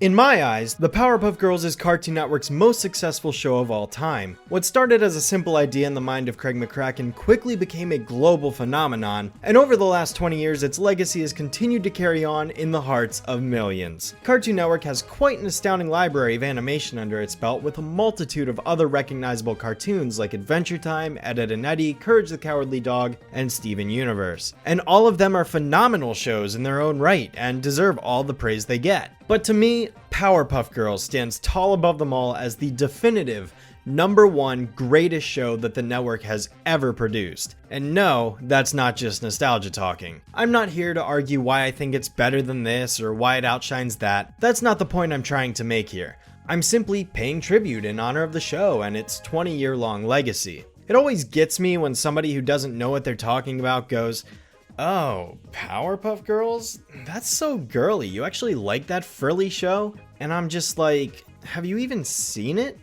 In my eyes, the Powerpuff Girls is Cartoon Network's most successful show of all time. What started as a simple idea in the mind of Craig McCracken quickly became a global phenomenon, and over the last 20 years its legacy has continued to carry on in the hearts of millions. Cartoon Network has quite an astounding library of animation under its belt, with a multitude of other recognizable cartoons like Adventure Time, Ed, Edd and Eddy, Courage the Cowardly Dog, and Steven Universe. And all of them are phenomenal shows in their own right, and deserve all the praise they get. But to me, Powerpuff Girls stands tall above them all as the definitive #1 greatest show that the network has ever produced. And no, that's not just nostalgia talking. I'm not here to argue why I think it's better than this or why it outshines that. That's not the point I'm trying to make here. I'm simply paying tribute in honor of the show and its 20-year-long legacy. It always gets me when somebody who doesn't know what they're talking about goes, "Oh, Powerpuff Girls? That's so girly. You actually like that frilly show?" And I'm just like, have you even seen it?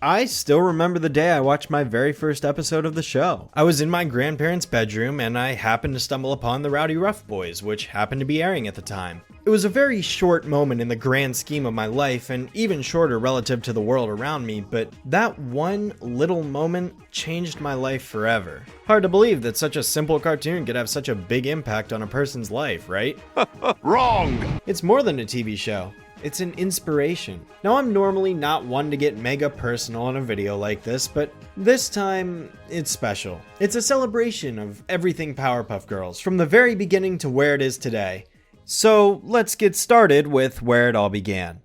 I still remember the day I watched my very first episode of the show. I was in my grandparents' bedroom and I happened to stumble upon the Rowdyruff Boys, which happened to be airing at the time. It was a very short moment in the grand scheme of my life, and even shorter relative to the world around me, but that one little moment changed my life forever. Hard to believe that such a simple cartoon could have such a big impact on a person's life, right? Wrong! It's more than a TV show. It's an inspiration. Now, I'm normally not one to get mega personal in a video like this, but this time, it's special. It's a celebration of everything Powerpuff Girls, from the very beginning to where it is today. So, let's get started with where it all began.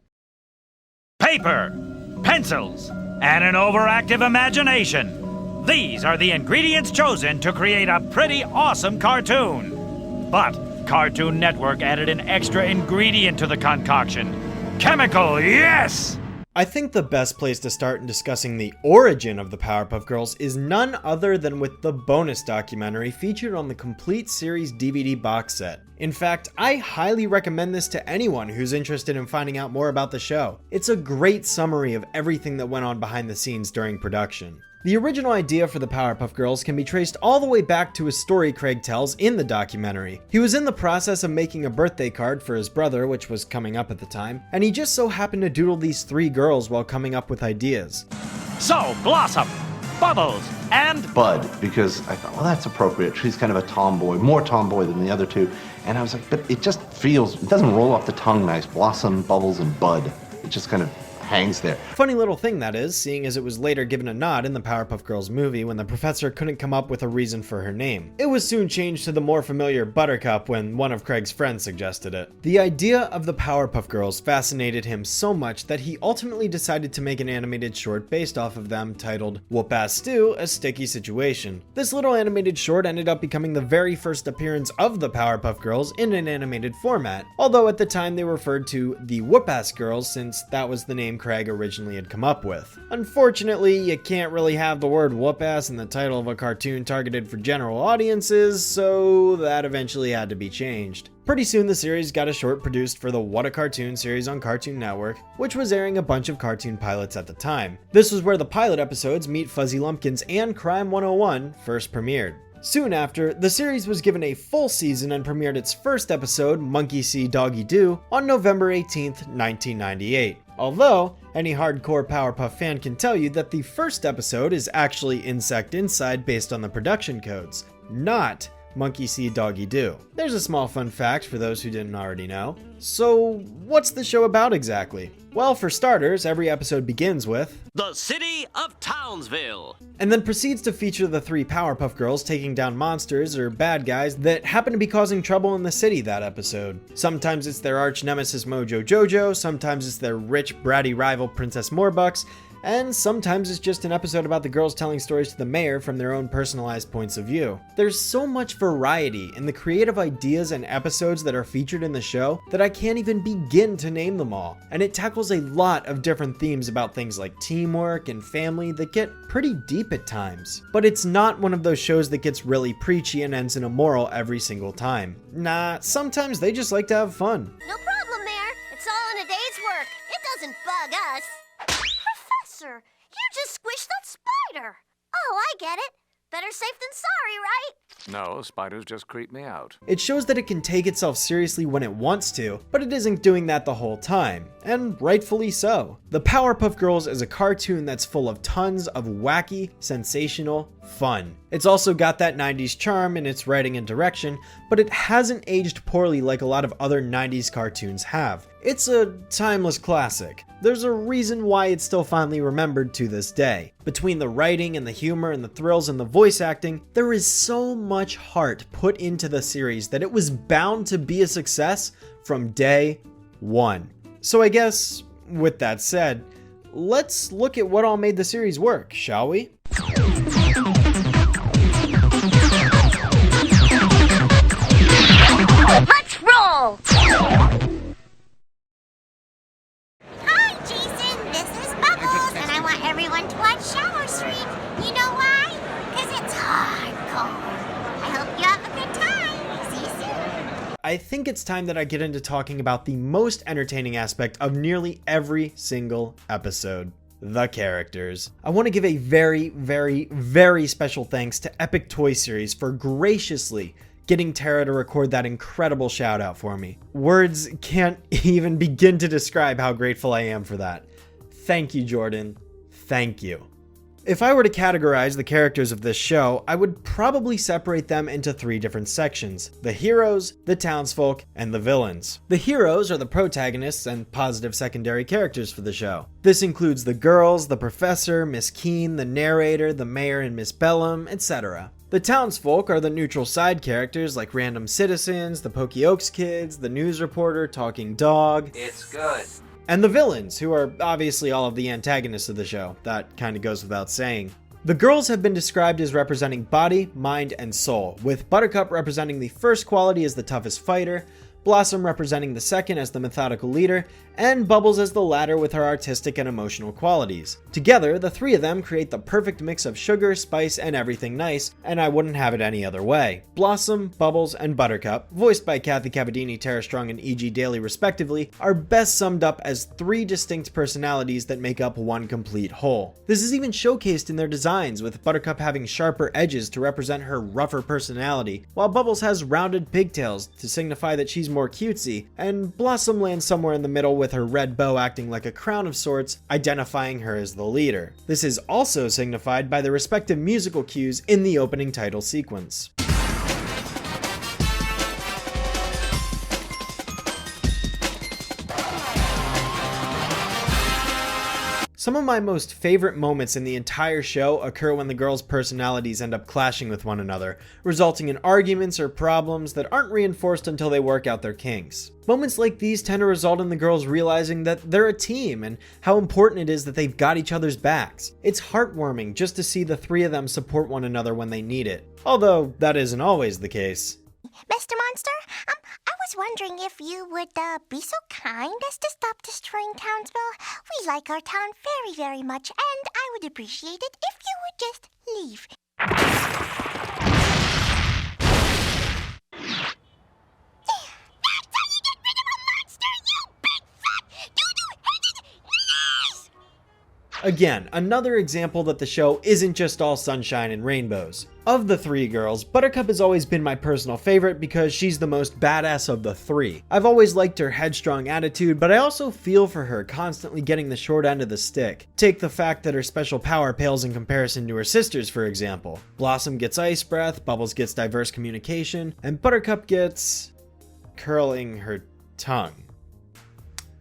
Paper, pencils, and an overactive imagination. These are the ingredients chosen to create a pretty awesome cartoon. But Cartoon Network added an extra ingredient to the concoction. Chemical, yes! I think the best place to start in discussing the origin of the Powerpuff Girls is none other than with the bonus documentary featured on the complete series DVD box set. In fact, I highly recommend this to anyone who's interested in finding out more about the show. It's a great summary of everything that went on behind the scenes during production. The original idea for the Powerpuff Girls can be traced all the way back to a story Craig tells in the documentary. He was in the process of making a birthday card for his brother, which was coming up at the time, and he just so happened to doodle these 3 girls while coming up with ideas. So, Blossom, Bubbles, and Bud, because I thought, well, that's appropriate. She's kind of a tomboy, more tomboy than the other two. And I was like, but it just feels, it doesn't roll off the tongue nice. Blossom, Bubbles, and Bud. It just kind of hangs there. Funny little thing that is, seeing as it was later given a nod in the Powerpuff Girls movie when the professor couldn't come up with a reason for her name. It was soon changed to the more familiar Buttercup when one of Craig's friends suggested it. The idea of the Powerpuff Girls fascinated him so much that he ultimately decided to make an animated short based off of them titled Whoop Ass Stew, A Sticky Situation. This little animated short ended up becoming the very first appearance of the Powerpuff Girls in an animated format, although at the time they referred to the Whoop Ass Girls since that was the name Craig originally had come up with. Unfortunately, you can't really have the word whoop ass in the title of a cartoon targeted for general audiences, so that eventually had to be changed. Pretty soon the series got a short produced for the What a Cartoon series on Cartoon Network, which was airing a bunch of cartoon pilots at the time. This was where the pilot episodes Meet Fuzzy Lumpkins and Crime 101 first premiered. Soon after, the series was given a full season and premiered its first episode, Monkey See, Doggy Do, on November 18th, 1998. Although, any hardcore Powerpuff fan can tell you that the first episode is actually Insect Inside based on the production codes, not Monkey See, Doggy Do. There's a small fun fact for those who didn't already know. So, what's the show about exactly? Well, for starters, every episode begins with the city of Townsville, and then proceeds to feature the 3 Powerpuff Girls taking down monsters or bad guys that happen to be causing trouble in the city that episode. Sometimes it's their arch nemesis Mojo Jojo, sometimes it's their rich, bratty rival Princess Morbucks, and sometimes it's just an episode about the girls telling stories to the mayor from their own personalized points of view. There's so much variety in the creative ideas and episodes that are featured in the show that I can't even begin to name them all, and it tackles a lot of different themes about things like teamwork and family that get pretty deep at times. But it's not one of those shows that gets really preachy and ends in a moral every single time. Nah, sometimes they just like to have fun. No problem, Mayor. It's all in a day's work. It doesn't bug us. Professor, you just squished that spider. Oh, I get it. Better safe than sorry, right? No, spiders just creep me out. It shows that it can take itself seriously when it wants to, but it isn't doing that the whole time, and rightfully so. The Powerpuff Girls is a cartoon that's full of tons of wacky, sensational fun. It's also got that 90s charm in its writing and direction, but it hasn't aged poorly like a lot of other 90s cartoons have. It's a timeless classic. There's a reason why it's still fondly remembered to this day. Between the writing and the humor and the thrills and the voice acting, there is so much heart put into the series that it was bound to be a success from day one. So I guess, with that said, let's look at what all made the series work, shall we? Let's roll! Hi, Jason. This is Bubbles, and I want everyone to watch Shower Street. You know why? Because it's hardcore. I hope you have a good time. See you soon. I think it's time that I get into talking about the most entertaining aspect of nearly every single episode. The characters. I want to give a very, very, very special thanks to Epic Toy Series for graciously getting Tara to record that incredible shout out for me. Words can't even begin to describe how grateful I am for that. Thank you, Jordan. Thank you. If I were to categorize the characters of this show, I would probably separate them into three different sections: the heroes, the townsfolk, and the villains. The heroes are the protagonists and positive secondary characters for the show. This includes the girls, the professor, Miss Keene, the narrator, the mayor and Miss Bellum, etc. The townsfolk are the neutral side characters like random citizens, the Pokey Oaks kids, the news reporter, talking dog. It's good. And the villains, who are obviously all of the antagonists of the show. That kind of goes without saying. The girls have been described as representing body, mind, and soul, with Buttercup representing the first quality as the toughest fighter, Blossom representing the second as the methodical leader, and Bubbles as the latter with her artistic and emotional qualities. Together, the three of them create the perfect mix of sugar, spice, and everything nice, and I wouldn't have it any other way. Blossom, Bubbles, and Buttercup, voiced by Kathy Cavadini, Tara Strong, and E.G. Daly respectively, are best summed up as three distinct personalities that make up one complete whole. This is even showcased in their designs, with Buttercup having sharper edges to represent her rougher personality, while Bubbles has rounded pigtails to signify that she's more cutesy, and Blossom lands somewhere in the middle with her red bow acting like a crown of sorts, identifying her as the leader. This is also signified by the respective musical cues in the opening title sequence. Some of my most favorite moments in the entire show occur when the girls' personalities end up clashing with one another, resulting in arguments or problems that aren't reinforced until they work out their kinks. Moments like these tend to result in the girls realizing that they're a team and how important it is that they've got each other's backs. It's heartwarming just to see the three of them support one another when they need it, although that isn't always the case. Mr. Monster, I was wondering if you would be so kind as to stop destroying Townsville. We like our town very, very much, and I would appreciate it if you would just leave. That's how you get rid of a monster, you big fat doo-doo-headed ass! Again, another example that the show isn't just all sunshine and rainbows. Of the three girls, Buttercup has always been my personal favorite because she's the most badass of the three. I've always liked her headstrong attitude, but I also feel for her constantly getting the short end of the stick. Take the fact that her special power pales in comparison to her sisters, for example. Blossom gets ice breath, Bubbles gets diverse communication, and Buttercup gets curling her tongue.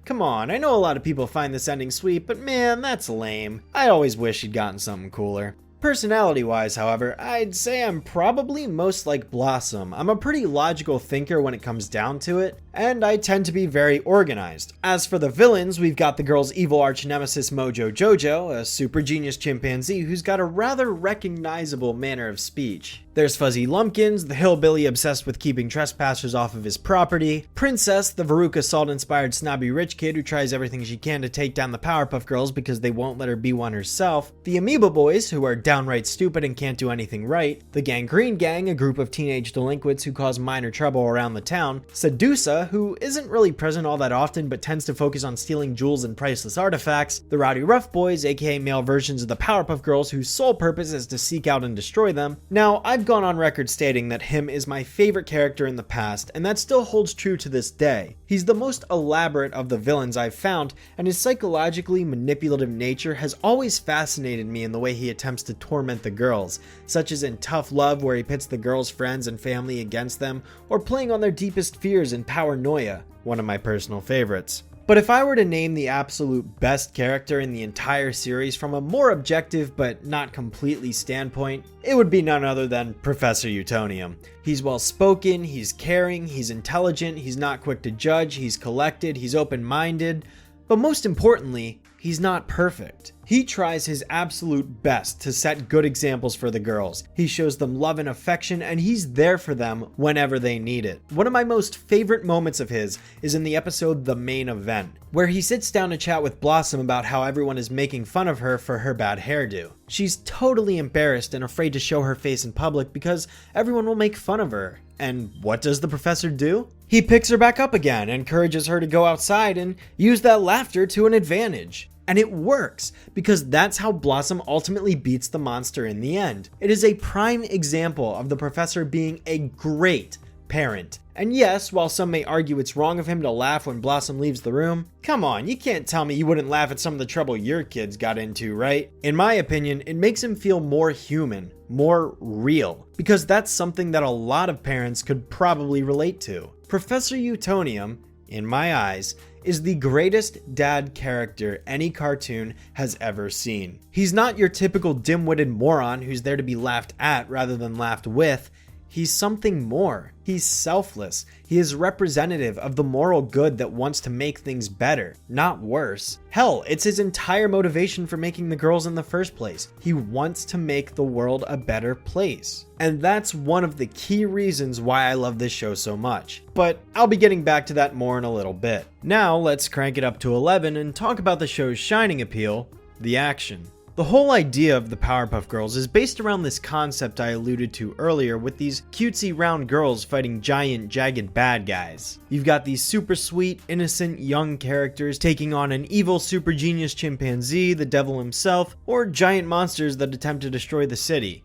Come on, I know a lot of people find this ending sweet, but man, that's lame. I always wish she'd gotten something cooler. Personality-wise, however, I'd say I'm probably most like Blossom. I'm a pretty logical thinker when it comes down to it, and I tend to be very organized. As for the villains, we've got the girl's evil arch-nemesis Mojo Jojo, a super genius chimpanzee who's got a rather recognizable manner of speech. There's Fuzzy Lumpkins, the hillbilly obsessed with keeping trespassers off of his property, Princess, the Veruca Salt-inspired snobby rich kid who tries everything she can to take down the Powerpuff Girls because they won't let her be one herself, the Amoeba Boys, who are downright stupid and can't do anything right, the Gangrene Gang, a group of teenage delinquents who cause minor trouble around the town, Sedusa, who isn't really present all that often but tends to focus on stealing jewels and priceless artifacts, the Rowdyruff Boys, aka male versions of the Powerpuff Girls whose sole purpose is to seek out and destroy them. Now, I've gone on record stating that him is my favorite character in the past, and that still holds true to this day. He's the most elaborate of the villains I've found, and his psychologically manipulative nature has always fascinated me in the way he attempts to torment the girls, such as in Tough Love where he pits the girls' friends and family against them, or playing on their deepest fears in Powernoia, one of my personal favorites. But if I were to name the absolute best character in the entire series from a more objective but not completely standpoint, it would be none other than Professor Utonium. He's well spoken, he's caring, he's intelligent, he's not quick to judge, he's collected, he's open-minded, but most importantly, he's not perfect. He tries his absolute best to set good examples for the girls. He shows them love and affection, and he's there for them whenever they need it. One of my most favorite moments of his is in the episode The Main Event, where he sits down to chat with Blossom about how everyone is making fun of her for her bad hairdo. She's totally embarrassed and afraid to show her face in public because everyone will make fun of her. And what does the professor do? He picks her back up again, encourages her to go outside and use that laughter to an advantage. And it works, because that's how Blossom ultimately beats the monster in the end. It is a prime example of the professor being a great parent. And yes, while some may argue it's wrong of him to laugh when Blossom leaves the room, come on, you can't tell me you wouldn't laugh at some of the trouble your kids got into, right? In my opinion, it makes him feel more human, more real, because that's something that a lot of parents could probably relate to. Professor Utonium, in my eyes, is the greatest dad character any cartoon has ever seen. He's not your typical dim-witted moron who's there to be laughed at rather than laughed with. He's something more. He's selfless. He is representative of the moral good that wants to make things better, not worse. Hell, it's his entire motivation for making the girls in the first place. He wants to make the world a better place. And that's one of the key reasons why I love this show so much. But I'll be getting back to that more in a little bit. Now let's crank it up to 11 and talk about the show's shining appeal, the action. The whole idea of the Powerpuff Girls is based around this concept I alluded to earlier with these cutesy round girls fighting giant, jagged bad guys. You've got these super sweet, innocent, young characters taking on an evil super genius chimpanzee, the devil himself, or giant monsters that attempt to destroy the city.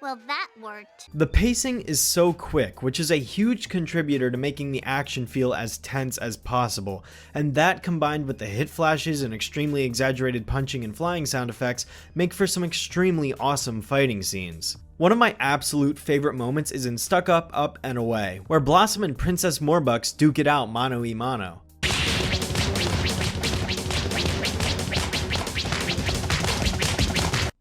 Well, that worked. The pacing is so quick, which is a huge contributor to making the action feel as tense as possible, and that combined with the hit flashes and extremely exaggerated punching and flying sound effects make for some extremely awesome fighting scenes. One of my absolute favorite moments is in Stuck Up, Up, and Away, where Blossom and Princess Morbucks duke it out mano-y-mano.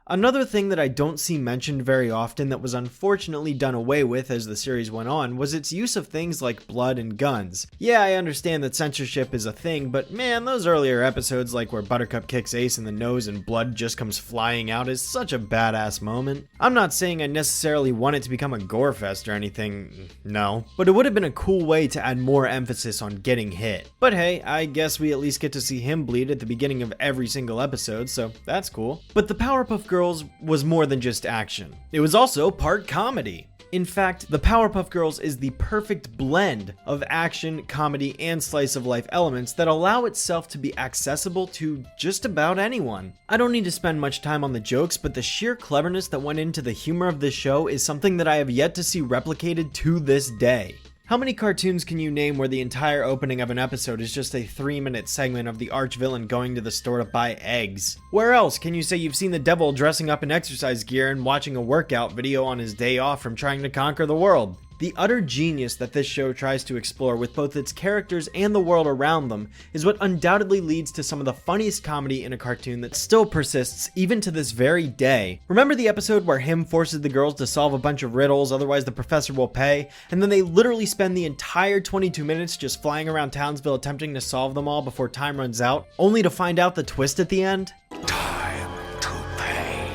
Another thing that I don't see mentioned very often that was unfortunately done away with as the series went on was its use of things like blood and guns. Yeah, I understand that censorship is a thing, but man, those earlier episodes like where Buttercup kicks Ace in the nose and blood just comes flying out is such a badass moment. I'm not saying I necessarily want it to become a gore fest or anything, no, but it would have been a cool way to add more emphasis on getting hit. But hey, I guess we at least get to see him bleed at the beginning of every single episode, so that's cool. But the Powerpuff Girls was more than just action. It was also part comedy. In fact, the Powerpuff Girls is the perfect blend of action, comedy, and slice of life elements that allow itself to be accessible to just about anyone. I don't need to spend much time on the jokes, but the sheer cleverness that went into the humor of this show is something that I have yet to see replicated to this day. How many cartoons can you name where the entire opening of an episode is just a 3-minute segment of the arch-villain going to the store to buy eggs? Where else can you say you've seen the devil dressing up in exercise gear and watching a workout video on his day off from trying to conquer the world? The utter genius that this show tries to explore with both its characters and the world around them is what undoubtedly leads to some of the funniest comedy in a cartoon that still persists even to this very day. Remember the episode where him forces the girls to solve a bunch of riddles, otherwise the professor will pay, and then they literally spend the entire 22 minutes just flying around Townsville attempting to solve them all before time runs out, only to find out the twist at the end? Time to pay.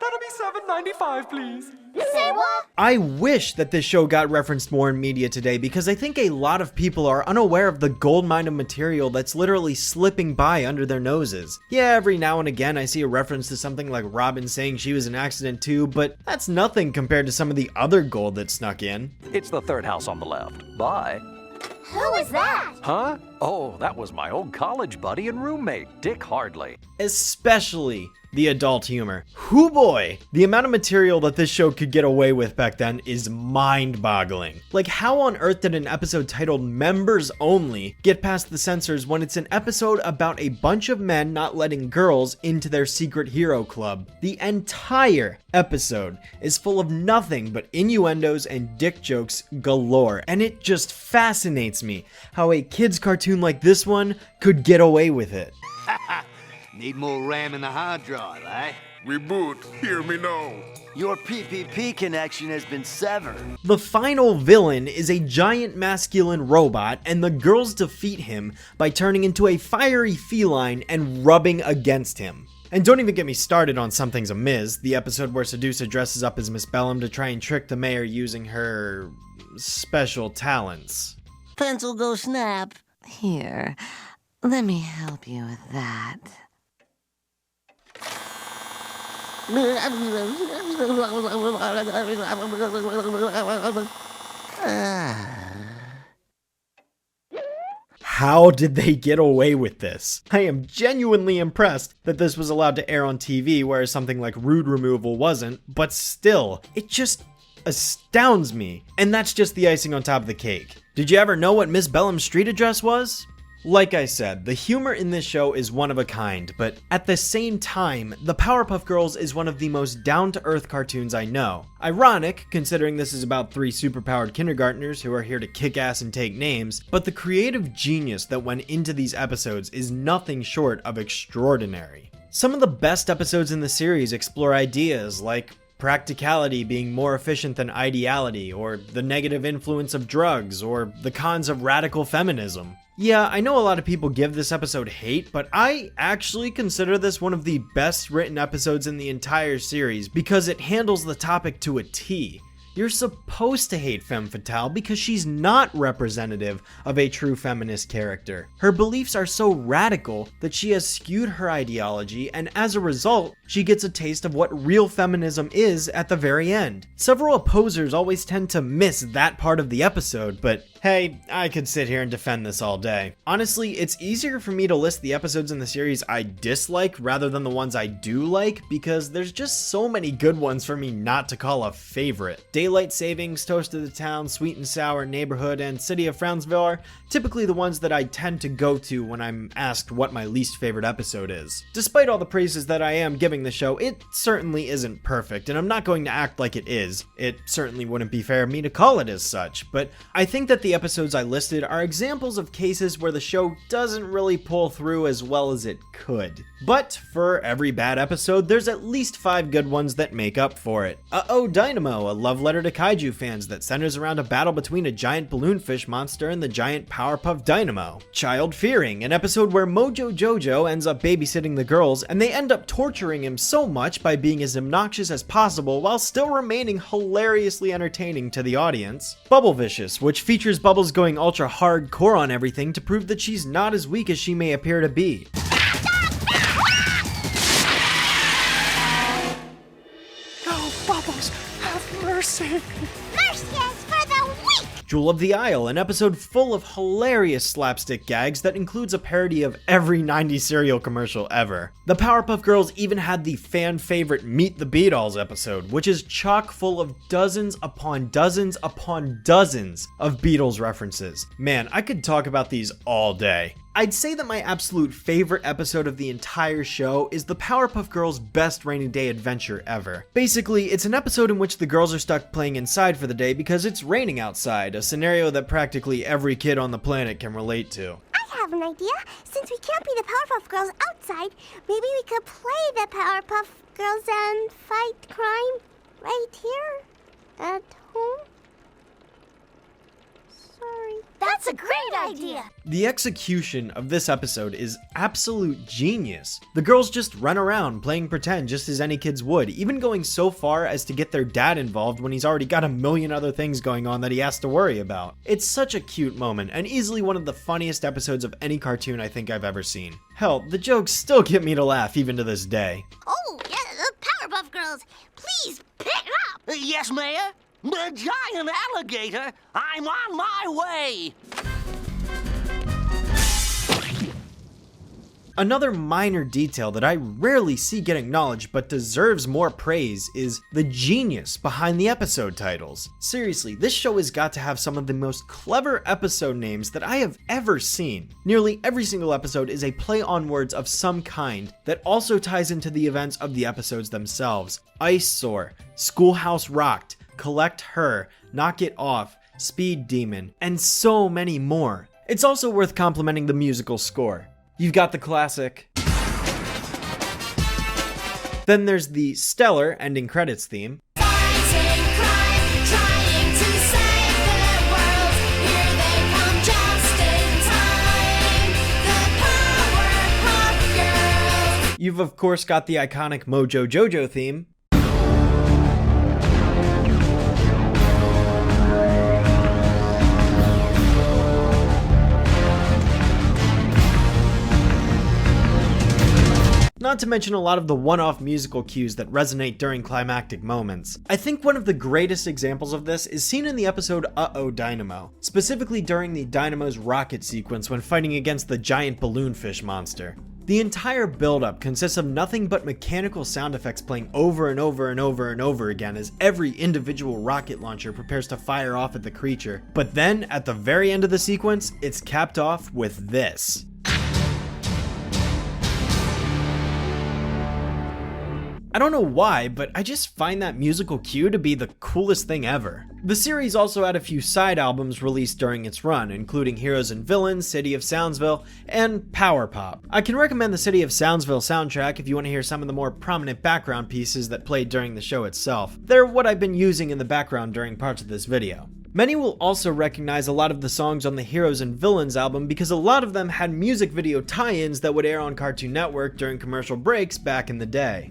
That'll be $7.95, please. Say what? I wish that this show got referenced more in media today because I think a lot of people are unaware of the goldmine of material that's literally slipping by under their noses. Yeah, every now and again I see a reference to something like Robin saying she was an accident too, but that's nothing compared to some of the other gold that snuck in. It's the third house on the left. Bye. Who was that? Huh? Oh, that was my old college buddy and roommate, Dick Hardley. Especially the adult humor. Hoo boy! The amount of material that this show could get away with back then is mind-boggling. Like, how on earth did an episode titled Members Only get past the censors when it's an episode about a bunch of men not letting girls into their secret hero club? The entire episode is full of nothing but innuendos and dick jokes galore, and it just fascinates me how a kid's cartoon like this one could get away with it. Need more RAM in the hard drive, eh? Reboot, hear me now. Your PPP connection has been severed. The final villain is a giant masculine robot, and the girls defeat him by turning into a fiery feline and rubbing against him. And don't even get me started on Something's Amiss, the episode where Sedusa dresses up as Miss Bellum to try and trick the mayor using her special talents. Pencil go snap. Here, let me help you with that. How did they get away with this? I am genuinely impressed that this was allowed to air on TV, whereas something like Rude Removal wasn't, but still, it just astounds me. And that's just the icing on top of the cake. Did you ever know what Miss Bellum's street address was? Like I said, the humor in this show is one of a kind, but at the same time, the Powerpuff Girls is one of the most down-to-earth cartoons I know. Ironic, considering this is about 3 superpowered kindergartners who are here to kick ass and take names, but the creative genius that went into these episodes is nothing short of extraordinary. Some of the best episodes in the series explore ideas like practicality being more efficient than ideality, or the negative influence of drugs, or the cons of radical feminism. Yeah, I know a lot of people give this episode hate, but I actually consider this one of the best written episodes in the entire series because it handles the topic to a T. You're supposed to hate Femme Fatale because she's not representative of a true feminist character. Her beliefs are so radical that she has skewed her ideology, and as a result, she gets a taste of what real feminism is at the very end. Several opposers always tend to miss that part of the episode, but hey, I could sit here and defend this all day. Honestly, it's easier for me to list the episodes in the series I dislike rather than the ones I do like because there's just so many good ones for me not to call a favorite. Daylight Savings, Toast of the Town, Sweet and Sour, Neighborhood, and City of Frownsville are typically the ones that I tend to go to when I'm asked what my least favorite episode is. Despite all the praises that I am giving the show, it certainly isn't perfect, and I'm not going to act like it is. It certainly wouldn't be fair of me to call it as such, but I think that the episodes I listed are examples of cases where the show doesn't really pull through as well as it could. But for every bad episode, there's at least 5 good ones that make up for it. Uh-Oh Dynamo, a love letter to kaiju fans that centers around a battle between a giant balloonfish monster and the giant Powerpuff Dynamo. Child Fearing, an episode where Mojo Jojo ends up babysitting the girls and they end up torturing him so much by being as obnoxious as possible while still remaining hilariously entertaining to the audience. Bubble Vicious, which features Bubbles going ultra hardcore on everything to prove that she's not as weak as she may appear to be. Bubbles, have mercy. Mercy is for the weak! Jewel of the Isle, an episode full of hilarious slapstick gags that includes a parody of every 90s cereal commercial ever. The Powerpuff Girls even had the fan favorite Meet the Beatles episode, which is chock full of dozens upon dozens upon dozens of Beatles references. Man, I could talk about these all day. I'd say that my absolute favorite episode of the entire show is the Powerpuff Girls' best rainy day adventure ever. Basically, it's an episode in which the girls are stuck playing inside for the day because it's raining outside, a scenario that practically every kid on the planet can relate to. I have an idea. Since we can't be the Powerpuff Girls outside, maybe we could play the Powerpuff Girls and fight crime right here at home. Sorry. That's a great idea. The execution of this episode is absolute genius. The girls just run around playing pretend just as any kids would, even going so far as to get their dad involved when he's already got a million other things going on that he has to worry about. It's such a cute moment and easily one of the funniest episodes of any cartoon I think I've ever seen. Hell, the jokes still get me to laugh even to this day. Oh, yeah, the Powerpuff Girls. Please pick up. Yes, Mayor? The giant alligator! I'm on my way! Another minor detail that I rarely see get acknowledged but deserves more praise is the genius behind the episode titles. Seriously, this show has got to have some of the most clever episode names that I have ever seen. Nearly every single episode is a play on words of some kind that also ties into the events of the episodes themselves. Ice Sore, Schoolhouse Rocked, Collect Her, Knock It Off, Speed Demon, and so many more. It's also worth complimenting the musical score. You've got the classic. Then there's the stellar ending credits theme. Fighting crime, trying to save the world. Here they come just in time. The Powerpuff Girls. You've of course got the iconic Mojo Jojo theme. Not to mention a lot of the one-off musical cues that resonate during climactic moments. I think one of the greatest examples of this is seen in the episode Uh-Oh Dynamo, specifically during the Dynamo's rocket sequence when fighting against the giant balloonfish monster. The entire build-up consists of nothing but mechanical sound effects playing over and over and over and over again as every individual rocket launcher prepares to fire off at the creature. But then, at the very end of the sequence, it's capped off with this. I don't know why, but I just find that musical cue to be the coolest thing ever. The series also had a few side albums released during its run, including Heroes and Villains, City of Soundsville, and Power Pop. I can recommend the City of Soundsville soundtrack if you want to hear some of the more prominent background pieces that played during the show itself. They're what I've been using in the background during parts of this video. Many will also recognize a lot of the songs on the Heroes and Villains album because a lot of them had music video tie-ins that would air on Cartoon Network during commercial breaks back in the day.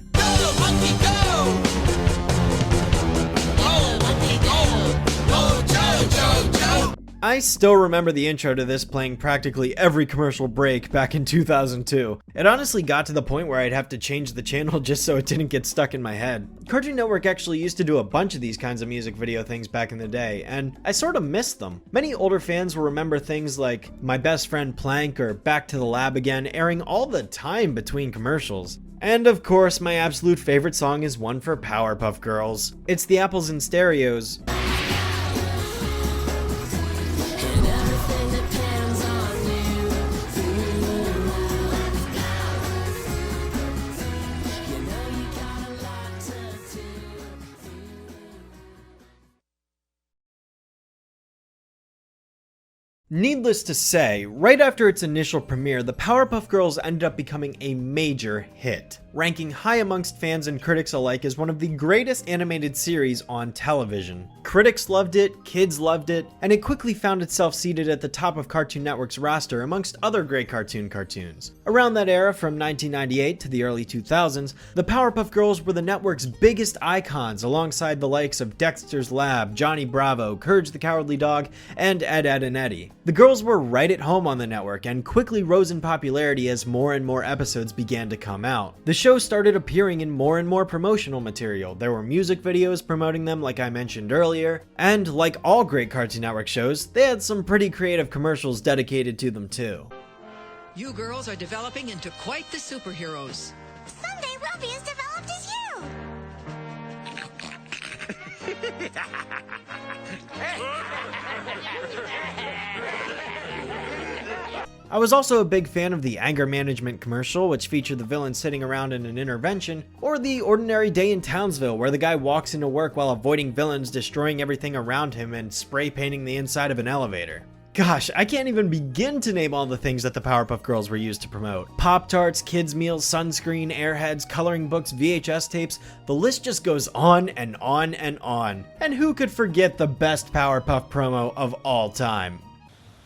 I still remember the intro to this playing practically every commercial break back in 2002. It honestly got to the point where I'd have to change the channel just so it didn't get stuck in my head. Cartoon Network actually used to do a bunch of these kinds of music video things back in the day, and I sort of missed them. Many older fans will remember things like My Best Friend Plank or Back to the Lab Again airing all the time between commercials. And of course, my absolute favorite song is one for Powerpuff Girls. It's the Apples and Stereos. Needless to say, right after its initial premiere, the Powerpuff Girls ended up becoming a major hit, ranking high amongst fans and critics alike as one of the greatest animated series on television. Critics loved it, kids loved it, and it quickly found itself seated at the top of Cartoon Network's roster amongst other great cartoons. Around that era, from 1998 to the early 2000s, the Powerpuff Girls were the network's biggest icons alongside the likes of Dexter's Lab, Johnny Bravo, Courage the Cowardly Dog, and Ed, Edd and Eddy. The girls were right at home on the network and quickly rose in popularity as more and more episodes began to come out. The show started appearing in more and more promotional material. There were music videos promoting them like I mentioned earlier, and like all great Cartoon Network shows, they had some pretty creative commercials dedicated to them too. You girls are developing into quite the superheroes. Someday we'll be as developed as you. I was also a big fan of the anger management commercial, which featured the villain sitting around in an intervention, or the ordinary day in Townsville, where the guy walks into work while avoiding villains destroying everything around him and spray painting the inside of an elevator. Gosh, I can't even begin to name all the things that the Powerpuff Girls were used to promote. Pop-Tarts, kids' meals, sunscreen, airheads, coloring books, VHS tapes, the list just goes on and on and on. And who could forget the best Powerpuff promo of all time?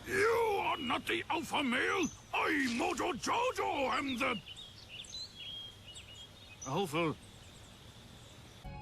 You are not the alpha male. I, Mojo Jojo, am the alpha.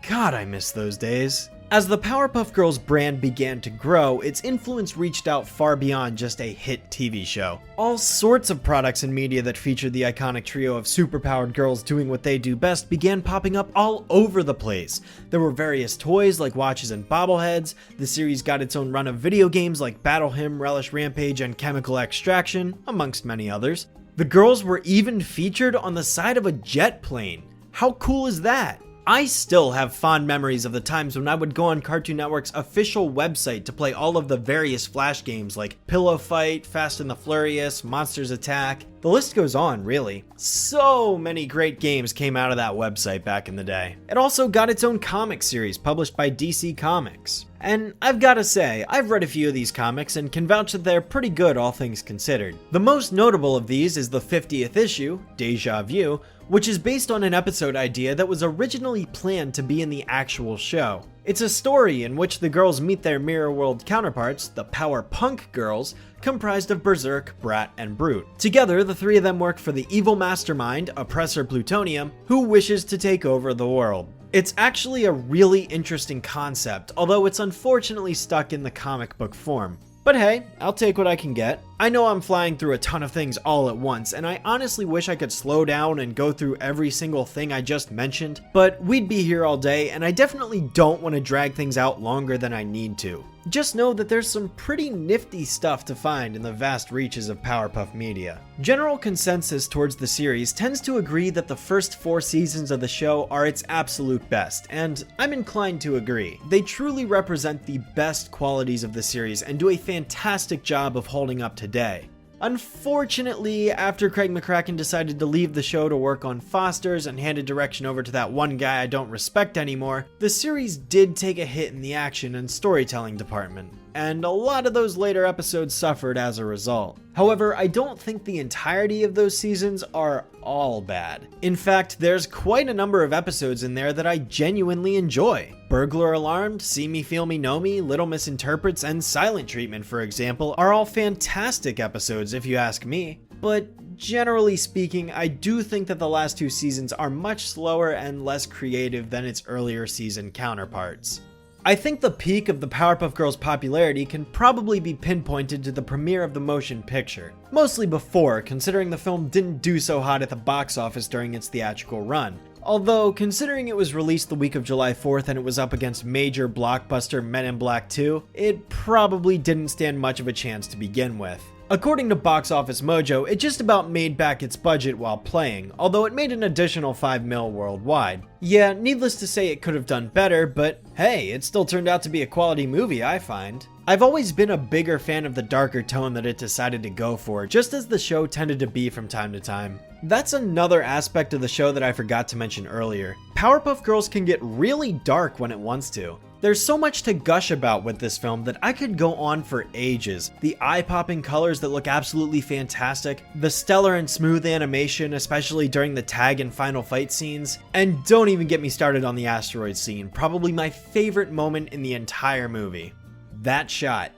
God, I miss those days. As the Powerpuff Girls brand began to grow, its influence reached out far beyond just a hit TV show. All sorts of products and media that featured the iconic trio of superpowered girls doing what they do best began popping up all over the place. There were various toys like watches and bobbleheads, the series got its own run of video games like Battle Hymn, Relish Rampage, and Chemical Extraction, amongst many others. The girls were even featured on the side of a jet plane. How cool is that? I still have fond memories of the times when I would go on Cartoon Network's official website to play all of the various Flash games like Pillow Fight, Fast and the Furious, Monsters Attack. The list goes on, really. So many great games came out of that website back in the day. It also got its own comic series published by DC Comics. And I've gotta say, I've read a few of these comics and can vouch that they're pretty good, all things considered. The most notable of these is the 50th issue, Deja Vu, which is based on an episode idea that was originally planned to be in the actual show. It's a story in which the girls meet their mirror world counterparts, the Powerpuff Girls, comprised of Berserk, Brat, and Brute. Together, the three of them work for the evil mastermind, Oppressor Plutonium, who wishes to take over the world. It's actually a really interesting concept, although it's unfortunately stuck in the comic book form. But hey, I'll take what I can get. I know I'm flying through a ton of things all at once, and I honestly wish I could slow down and go through every single thing I just mentioned, but we'd be here all day, and I definitely don't want to drag things out longer than I need to. Just know that there's some pretty nifty stuff to find in the vast reaches of Powerpuff media. General consensus towards the series tends to agree that the first 4 seasons of the show are its absolute best, and I'm inclined to agree. They truly represent the best qualities of the series and do a fantastic job of holding up today. Unfortunately, after Craig McCracken decided to leave the show to work on Foster's and handed direction over to that one guy I don't respect anymore, the series did take a hit in the action and storytelling department, and a lot of those later episodes suffered as a result. However, I don't think the entirety of those seasons are all bad. In fact, there's quite a number of episodes in there that I genuinely enjoy. Burglar Alarmed, See Me, Feel Me, Know Me, Little Misinterprets, and Silent Treatment, for example, are all fantastic episodes if you ask me. But generally speaking, I do think that the last 2 seasons are much slower and less creative than its earlier season counterparts. I think the peak of the Powerpuff Girls' popularity can probably be pinpointed to the premiere of the motion picture. Mostly before, considering the film didn't do so hot at the box office during its theatrical run. Although, considering it was released the week of July 4th and it was up against major blockbuster Men in Black 2, it probably didn't stand much of a chance to begin with. According to Box Office Mojo, it just about made back its budget while playing, although it made an additional $5 million worldwide. Yeah, needless to say it could have done better, but hey, it still turned out to be a quality movie, I find. I've always been a bigger fan of the darker tone that it decided to go for, just as the show tended to be from time to time. That's another aspect of the show that I forgot to mention earlier. Powerpuff Girls can get really dark when it wants to. There's so much to gush about with this film that I could go on for ages. The eye-popping colors that look absolutely fantastic, the stellar and smooth animation, especially during the tag and final fight scenes, and don't even get me started on the asteroid scene, probably my favorite moment in the entire movie. That shot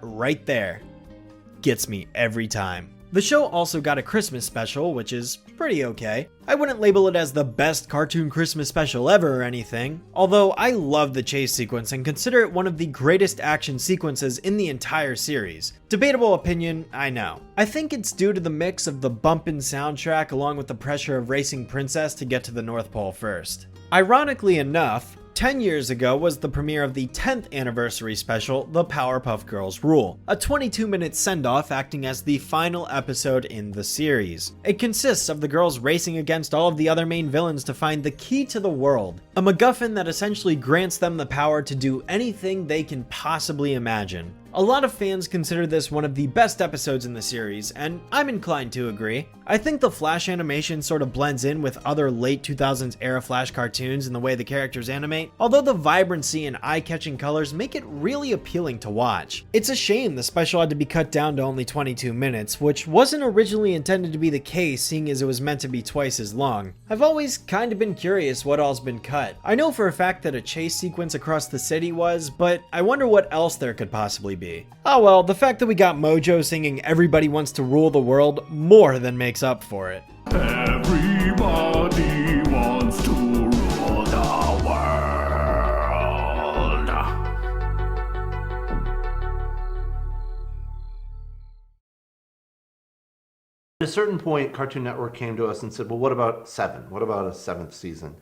right there, gets me every time. The show also got a Christmas special, which is pretty okay. I wouldn't label it as the best cartoon Christmas special ever or anything, although I love the chase sequence and consider it one of the greatest action sequences in the entire series. Debatable opinion, I know. I think it's due to the mix of the bumpin' soundtrack along with the pressure of racing Princess to get to the North Pole first. Ironically enough, 10 years ago was the premiere of the 10th anniversary special, The Powerpuff Girls Rule, a 22-minute send-off acting as the final episode in the series. It consists of the girls racing against all of the other main villains to find the key to the world, a MacGuffin that essentially grants them the power to do anything they can possibly imagine. A lot of fans consider this one of the best episodes in the series, and I'm inclined to agree. I think the Flash animation sort of blends in with other late 2000s era Flash cartoons in the way the characters animate, although the vibrancy and eye-catching colors make it really appealing to watch. It's a shame the special had to be cut down to only 22 minutes, which wasn't originally intended to be the case seeing as it was meant to be twice as long. I've always kind of been curious what all's been cut. I know for a fact that a chase sequence across the city was, but I wonder what else there could possibly be. Oh well, the fact that we got Mojo singing "Everybody Wants to Rule the World" more than makes up for it. Everybody wants to rule the world. At a certain point, Cartoon Network came to us and said, well, what about 7? What about a 7th season?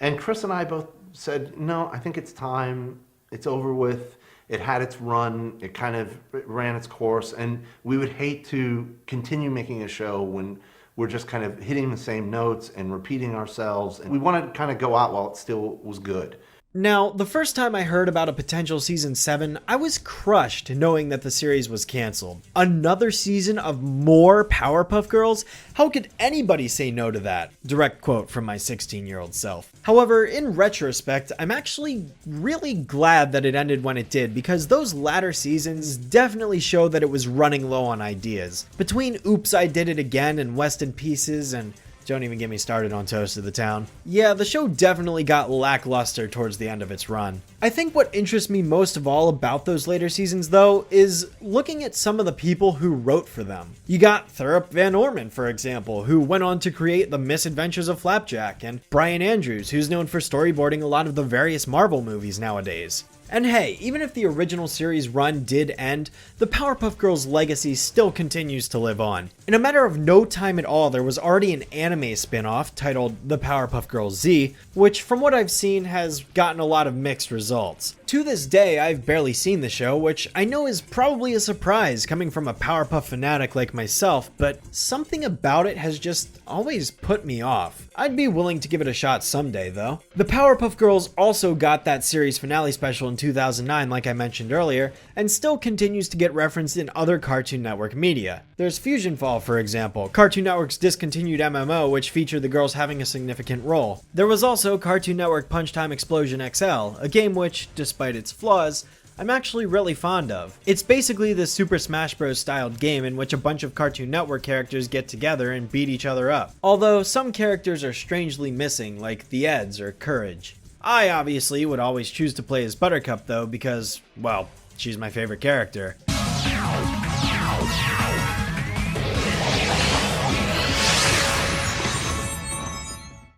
And Chris and I both said, no, I think it's time. It's over with. It had its run. It kind of ran its course. And we would hate to continue making a show when we're just kind of hitting the same notes and repeating ourselves. And we wanted to kind of go out while it still was good. Now, the first time I heard about a potential season 7, I was crushed knowing that the series was canceled. Another season of more Powerpuff Girls? How could anybody say no to that? Direct quote from my 16-year-old self. However, in retrospect, I'm actually really glad that it ended when it did, because those latter seasons definitely show that it was running low on ideas. Between Oops, I Did It Again and West in Pieces and don't even get me started on Toast of the Town. Yeah, the show definitely got lackluster towards the end of its run. I think what interests me most of all about those later seasons, though, is looking at some of the people who wrote for them. You got Thurup Van Orman, for example, who went on to create The Misadventures of Flapjack, and Brian Andrews, who's known for storyboarding a lot of the various Marvel movies nowadays. And hey, even if the original series run did end, the Powerpuff Girls legacy still continues to live on. In a matter of no time at all, there was already an anime spin-off titled The Powerpuff Girls Z, which from what I've seen has gotten a lot of mixed results. To this day, I've barely seen the show, which I know is probably a surprise coming from a Powerpuff fanatic like myself, but something about it has just always put me off. I'd be willing to give it a shot someday, though. The Powerpuff Girls also got that series finale special in 2009, like I mentioned earlier, and still continues to get referenced in other Cartoon Network media. There's Fusion Fall, for example, Cartoon Network's discontinued MMO, which featured the girls having a significant role. There was also Cartoon Network Punch Time Explosion XL, a game which, despite its flaws, I'm actually really fond of. It's basically the Super Smash Bros. Styled game in which a bunch of Cartoon Network characters get together and beat each other up. Although some characters are strangely missing, like the Eds or Courage. I obviously would always choose to play as Buttercup though, because, well, she's my favorite character.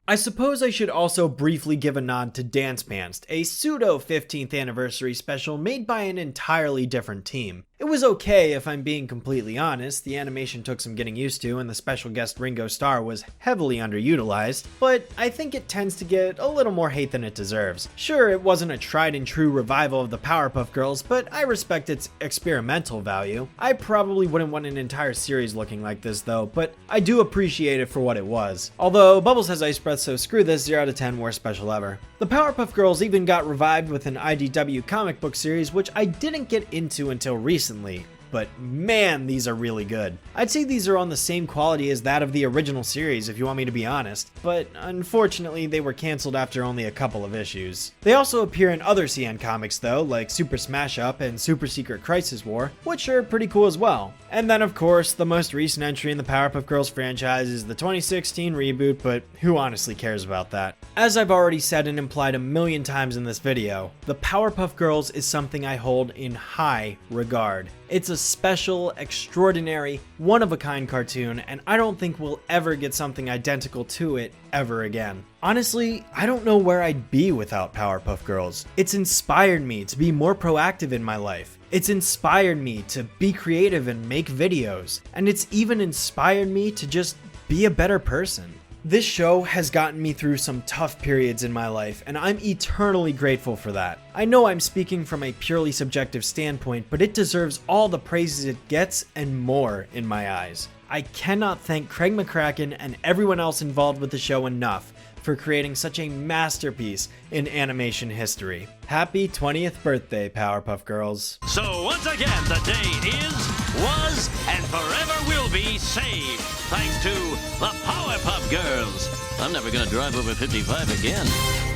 I suppose I should also briefly give a nod to Dance Pants, a pseudo 15th anniversary special made by an entirely different team. It was okay if I'm being completely honest, the animation took some getting used to and the special guest Ringo Starr was heavily underutilized, but I think it tends to get a little more hate than it deserves. Sure, it wasn't a tried and true revival of the Powerpuff Girls, but I respect its experimental value. I probably wouldn't want an entire series looking like this though, but I do appreciate it for what it was. Although Bubbles has ice breath, so screw this, 0 out of 10 worst special ever. The Powerpuff Girls even got revived with an IDW comic book series, which I didn't get into until recently, but man, these are really good. I'd say these are on the same quality as that of the original series if you want me to be honest, but unfortunately they were cancelled after only a couple of issues. They also appear in other CN comics though, like Super Smash Up and Super Secret Crisis War, which are pretty cool as well. And then of course, the most recent entry in the Powerpuff Girls franchise is the 2016 reboot, but who honestly cares about that? As I've already said and implied a million times in this video, the Powerpuff Girls is something I hold in high regard. It's a special, extraordinary, one-of-a-kind cartoon, and I don't think we'll ever get something identical to it ever again. Honestly, I don't know where I'd be without Powerpuff Girls. It's inspired me to be more proactive in my life. It's inspired me to be creative and make videos. And it's even inspired me to just be a better person. This show has gotten me through some tough periods in my life, and I'm eternally grateful for that. I know I'm speaking from a purely subjective standpoint, but it deserves all the praises it gets and more in my eyes. I cannot thank Craig McCracken and everyone else involved with the show enough for creating such a masterpiece in animation history. Happy 20th birthday, Powerpuff Girls. So once again, the day is, was, and forever will be saved, thanks to the Powerpuff Girls. I'm never gonna drive over 55 again.